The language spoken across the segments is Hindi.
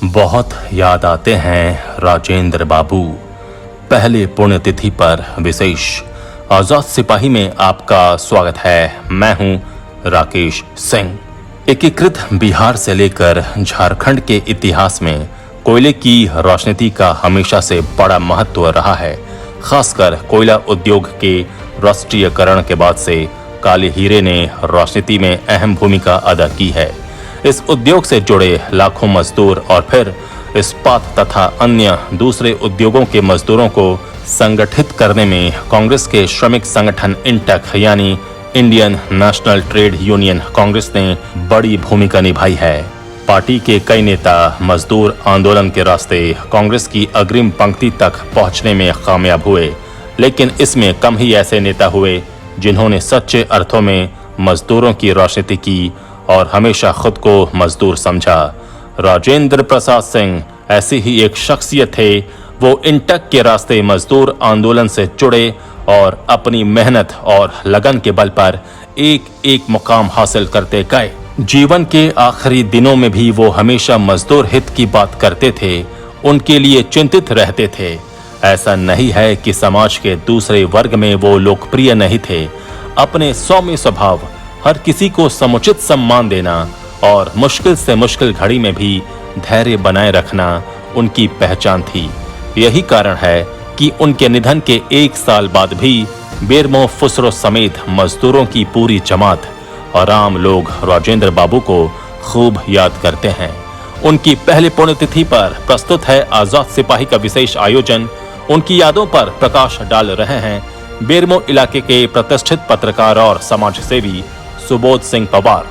बहुत याद आते हैं राजेंद्र बाबू। पहले पुण्यतिथि पर विशेष आजाद सिपाही में आपका स्वागत है। मैं हूं राकेश सिंह। एकीकृत बिहार से लेकर झारखंड के इतिहास में कोयले की राजनीति का हमेशा से बड़ा महत्व रहा है। खासकर कोयला उद्योग के राष्ट्रीयकरण के बाद से काले हीरे ने राजनीति में अहम भूमिका अदा की है। इस उद्योग से जुड़े लाखों मजदूर और फिर इस्पात तथा अन्य दूसरे उद्योगों के मजदूरों को संगठित करने में कांग्रेस के श्रमिक संगठन इंटक यानी Indian national trade union Congress ने बड़ी भूमिका निभाई है। पार्टी के कई नेता मजदूर आंदोलन के रास्ते कांग्रेस की अग्रिम पंक्ति तक पहुंचने में कामयाब हुए, लेकिन इसमें कम ही ऐसे नेता हुए जिन्होंने सच्चे अर्थों में मजदूरों की राजनीति की और हमेशा खुद को मजदूर समझा। राजेंद्र प्रसाद सिंह ऐसी ही एक शख्सियत थे। वो इंटक के रास्ते मजदूर आंदोलन से जुड़े और अपनी मेहनत और लगन के बल पर एक एक मुकाम हासिल करते गए। जीवन के आखिरी दिनों में भी वो हमेशा मजदूर हित की बात करते थे, उनके लिए चिंतित रहते थे। ऐसा नहीं है कि समाज के दूसरे वर्ग में वो लोकप्रिय नहीं थे। अपने सौम्य स्वभाव, हर किसी को समुचित सम्मान देना और मुश्किल से मुश्किल घड़ी में भी धैर्य बनाए रखना उनकी पहचान थी। यही कारण है कि उनके निधन के एक साल बाद भी बेरमो फुसरो समेत मजदूरों की पूरी जमात और आम लोग राजेंद्र बाबू को खूब याद करते हैं। उनकी पहली पुण्यतिथि पर प्रस्तुत है आजाद सिपाही का विशेष आयोजन। उनकी यादों पर प्रकाश डाल रहे हैं बेरमो इलाके के प्रतिष्ठित पत्रकार और समाजसेवी सुबोध सिंह पवार।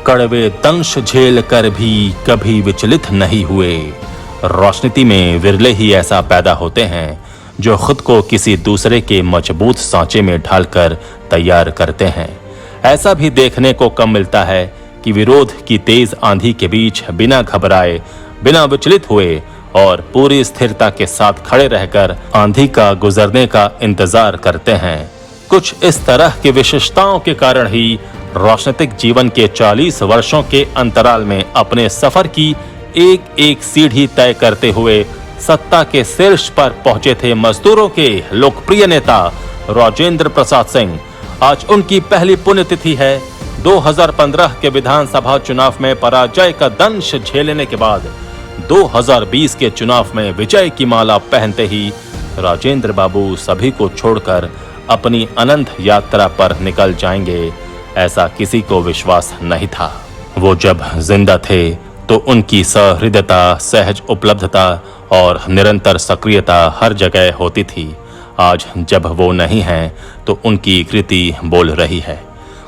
कड़वे दंश झेल कर भी कभी विचलित नहीं हुए। राजनीति में विरले ही ऐसा पैदा होते हैं जो खुद को किसी दूसरे के मजबूत सांचे में ढालकर तैयार करते हैं। ऐसा भी देखने को कम मिलता है कि विरोध की तेज आंधी के बीच बिना घबराए, बिना विचलित हुए और पूरी स्थिरता के साथ खड़े रहकर आंधी का गुजरने का इंतजार करते हैं। कुछ इस तरह की विशेषताओं के कारण ही राजनीतिक जीवन के 40 वर्षों के अंतराल में अपने सफर की एक एक सीढ़ी तय करते हुए सत्ता के शीर्ष पर पहुंचे थे मजदूरों के लोकप्रिय नेता राजेंद्र प्रसाद सिंह। आज उनकी पहली पुण्यतिथि है। 2015 के विधानसभा चुनाव में पराजय का दंश झेलने के बाद 2020 के चुनाव में विजय की माला पहनते ही राजेंद्र बाबू सभी को छोड़कर अपनी अनंत यात्रा पर निकल जाएंगे, ऐसा किसी को विश्वास नहीं था। वो जब जिंदा थे तो उनकी सहृदयता, सहज उपलब्धता और निरंतर सक्रियता हर जगह होती थी। आज जब वो नहीं हैं तो उनकी कृति बोल रही है।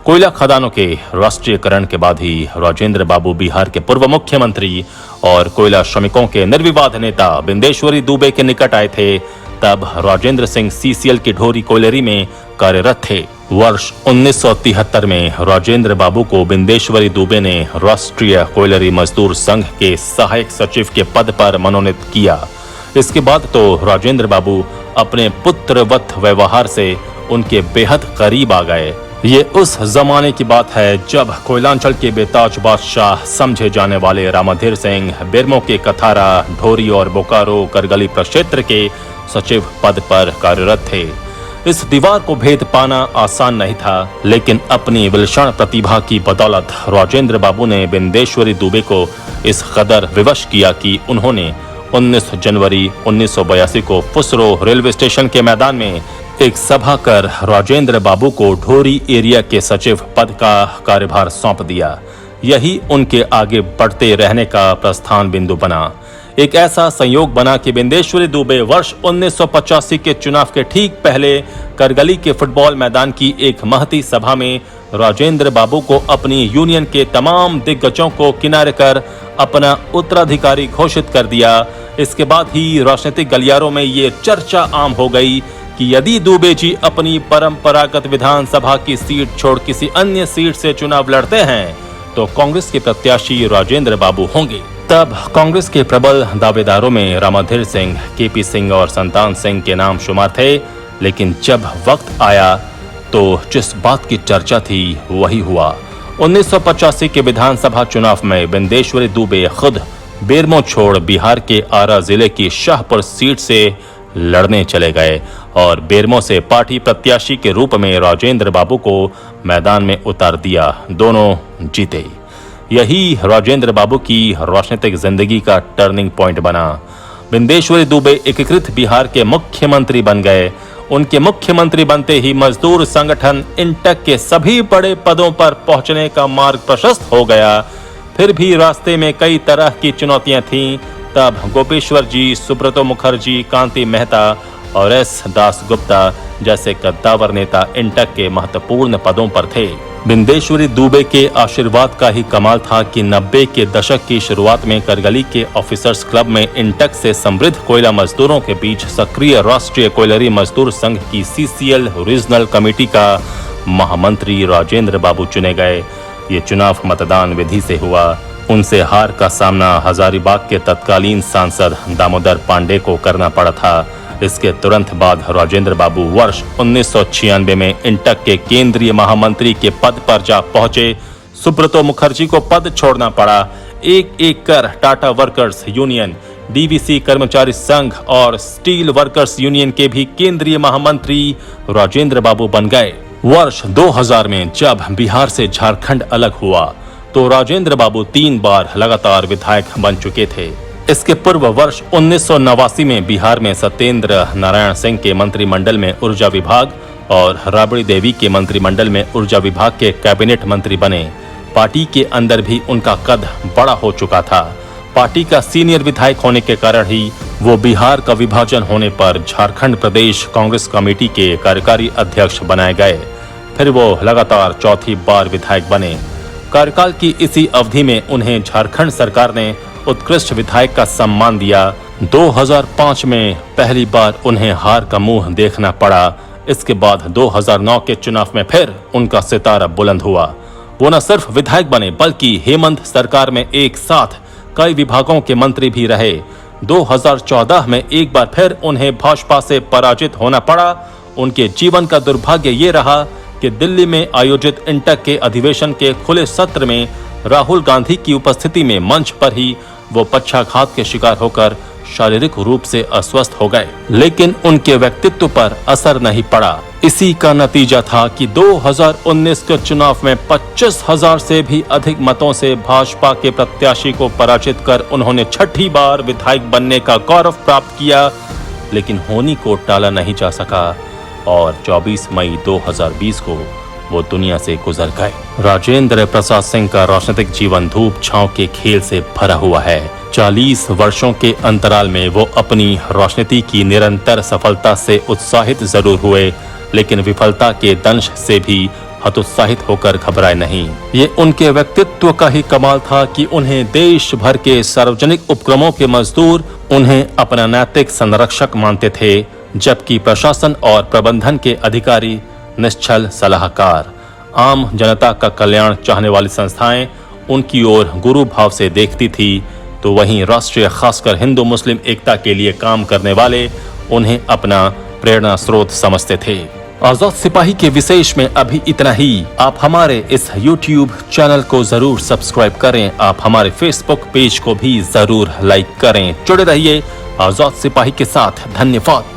कोयला खदानों के राष्ट्रीयकरण के बाद ही राजेंद्र बाबू बिहार के पूर्व मुख्यमंत्री और कोयला श्रमिकों के निर्विवाद नेता बिंदेश्वरी दुबे के निकट आए थे। तब राजेंद्र सिंह सीसीएल की ढोरी कोयलरी में कार्यरत थे। वर्ष 1973 में राजेंद्र बाबू को बिंदेश्वरी दुबे ने राष्ट्रीय कोयलरी मजदूर संघ के सहायक सचिव के पद पर मनोनीत किया। इसके बाद तो राजेंद्र बाबू अपने पुत्रवत व्यवहार से उनके बेहद करीब आ गए। ये उस जमाने की बात है जब कोयलांचल के बेताज बादशाह समझे जाने वाले रामाधीर सिंह बेरमो के कथारा, ढोरी और बोकारो करगली प्रक्षेत्र के सचिव पद पर कार्यरत थे। इस दीवार को भेद पाना आसान नहीं था, लेकिन अपनी विलक्षण प्रतिभा की बदौलत राजेंद्र बाबू ने बिंदेश्वरी दुबे को इस कदर विवश किया कि उन्होंने 19 जनवरी 1982 को फुसरो रेलवे स्टेशन के मैदान में एक सभा कर राजेंद्र बाबू को ढोरी एरिया के सचिव पद का कार्यभार सौंप दिया। यही उनके आगे बढ़ते रहने का प्रस्थान बिंदु बना। एक ऐसा संयोग बना कि बिंदेश्वरी दुबे वर्ष 1985 के चुनाव के ठीक पहले करगली के फुटबॉल मैदान की एक महती सभा में राजेंद्र बाबू को अपनी यूनियन के तमाम दिग्गजों को किनारे कर अपना उत्तराधिकारी घोषित कर दिया। इसके बाद ही राजनीतिक गलियारों में ये चर्चा आम हो गई कि यदि दुबे जी अपनी परंपरागत विधानसभा की सीट छोड़ किसी अन्य सीट से चुनाव लड़ते हैं तो कांग्रेस के प्रत्याशी राजेंद्र बाबू होंगे। तब कांग्रेस के प्रबल दावेदारों में रामाधीर सिंह, केपी सिंह और संतान सिंह के नाम शुमार थे। लेकिन जब वक्त आया तो जिस बात की चर्चा थी वही हुआ। 1985 के विधानसभा चुनाव में बिंदेश्वरी दुबे खुद बेरमो छोड़ बिहार के आरा जिले की शाहपुर सीट से लड़ने चले गए और बेरमो से पार्टी प्रत्याशी के रूप में राजेंद्र बाबू को मैदान में उतार दिया। दोनों जीते। यही राजेंद्र बाबू की राजनीतिक जिंदगी का टर्निंग पॉइंट बना। बिंदेश्वरी दुबे एकीकृत बिहार के मुख्यमंत्री बन गए। उनके मुख्यमंत्री बनते ही मजदूर संगठन इंटक के सभी बड़े पदों पर पहुंचने का मार्ग प्रशस्त हो गया। फिर भी रास्ते में कई तरह की चुनौतियां थीं। तब गोपेश्वर जी, सुब्रतो मुखर्जी, कांति मेहता और एस दासगुप्ता जैसे कद्दावर नेता इंटक के महत्वपूर्ण पदों पर थे। बिंदेश्वरी दुबे के आशीर्वाद का ही कमाल था कि 90 के दशक की शुरुआत में करगली के ऑफिसर्स क्लब में इंटक से समृद्ध कोयला मजदूरों के बीच सक्रिय राष्ट्रीय कोयलरी मजदूर संघ की CCL रीजनल कमेटी का महामंत्री राजेंद्र बाबू चुने गए। ये चुनाव मतदान विधि से हुआ। उनसे हार का सामना हजारीबाग के तत्कालीन सांसद दामोदर पांडे को करना पड़ा था। इसके तुरंत बाद राजेंद्र बाबू वर्ष 1996 में इंटक के केंद्रीय महामंत्री के पद पर जा पहुंचे। सुब्रतो मुखर्जी को पद छोड़ना पड़ा। एक एक कर टाटा वर्कर्स यूनियन, DVC कर्मचारी संघ और स्टील वर्कर्स यूनियन के भी केंद्रीय महामंत्री राजेंद्र बाबू बन गए। वर्ष 2000 में जब बिहार से झारखंड अलग हुआ तो राजेंद्र बाबू 3 बार लगातार विधायक बन चुके थे। इसके पूर्व वर्ष 1989 में बिहार में सत्येंद्र नारायण सिंह के मंत्रिमंडल में ऊर्जा विभाग और राबड़ी देवी के मंत्रिमंडल में ऊर्जा विभाग के कैबिनेट मंत्री बने। पार्टी के अंदर भी उनका कद बड़ा हो चुका था। पार्टी का सीनियर विधायक होने के कारण ही वो बिहार का विभाजन होने पर झारखंड प्रदेश कांग्रेस कमेटी के कार्यकारी अध्यक्ष बनाए गए। फिर वो लगातार चौथी बार विधायक बने। कार्यकाल की इसी अवधि में उन्हें झारखंड सरकार ने उत्कृष्ट विधायक का सम्मान दिया। 2005 में पहली बार उन्हें हार का मुंह देखना पड़ा। इसके बाद 2009 के चुनाव में फिर उनका सितारा बुलंद हुआ। वो न सिर्फ विधायक बने बल्कि हेमंत सरकार में एक साथ कई विभागों के मंत्री भी रहे। 2014 में एक बार फिर उन्हें भाजपा से पराजित होना पड़ा। उनके जीवन का दुर्भाग्य ये रहा कि दिल्ली में आयोजित इंटक के अधिवेशन के खुले सत्र में राहुल गांधी की उपस्थिति में मंच पर ही वो पक्षाघात के शिकार होकर शारीरिक रूप से अस्वस्थ हो गए, लेकिन उनके व्यक्तित्व पर असर नहीं पड़ा। इसी का नतीजा था कि 2019 के चुनाव में 25,000 से भी अधिक मतों से भाजपा के प्रत्याशी को पराजित कर उन्होंने छठी बार विधायक बनने का गौरव प्राप्त किया। लेकिन होनी को टाला नहीं जा सका और 24 मई 2020 को वो दुनिया से गुजर गए। राजेंद्र प्रसाद सिंह का राजनीतिक जीवन धूप छांव के खेल से भरा हुआ है। 40 वर्षों के अंतराल में वो अपनी राजनीति की निरंतर सफलता से उत्साहित जरूर हुए, लेकिन विफलता के दंश से भी हतोत्साहित होकर घबराए नहीं। ये उनके व्यक्तित्व का ही कमाल था कि उन्हें देश भर के सार्वजनिक उपक्रमों के मजदूर उन्हें अपना नैतिक संरक्षक मानते थे, जबकि प्रशासन और प्रबंधन के अधिकारी निश्चल सलाहकार। आम जनता का कल्याण चाहने वाली संस्थाएं उनकी ओर गुरु भाव से देखती थी, तो वहीं राष्ट्रीय खासकर हिंदू मुस्लिम एकता के लिए काम करने वाले उन्हें अपना प्रेरणा स्रोत समझते थे। आजाद सिपाही के विशेष में अभी इतना ही। आप हमारे इस YouTube चैनल को जरूर सब्सक्राइब करें। आप हमारे Facebook पेज को भी जरूर लाइक करें। जुड़े रहिए आजाद सिपाही के साथ। धन्यवाद।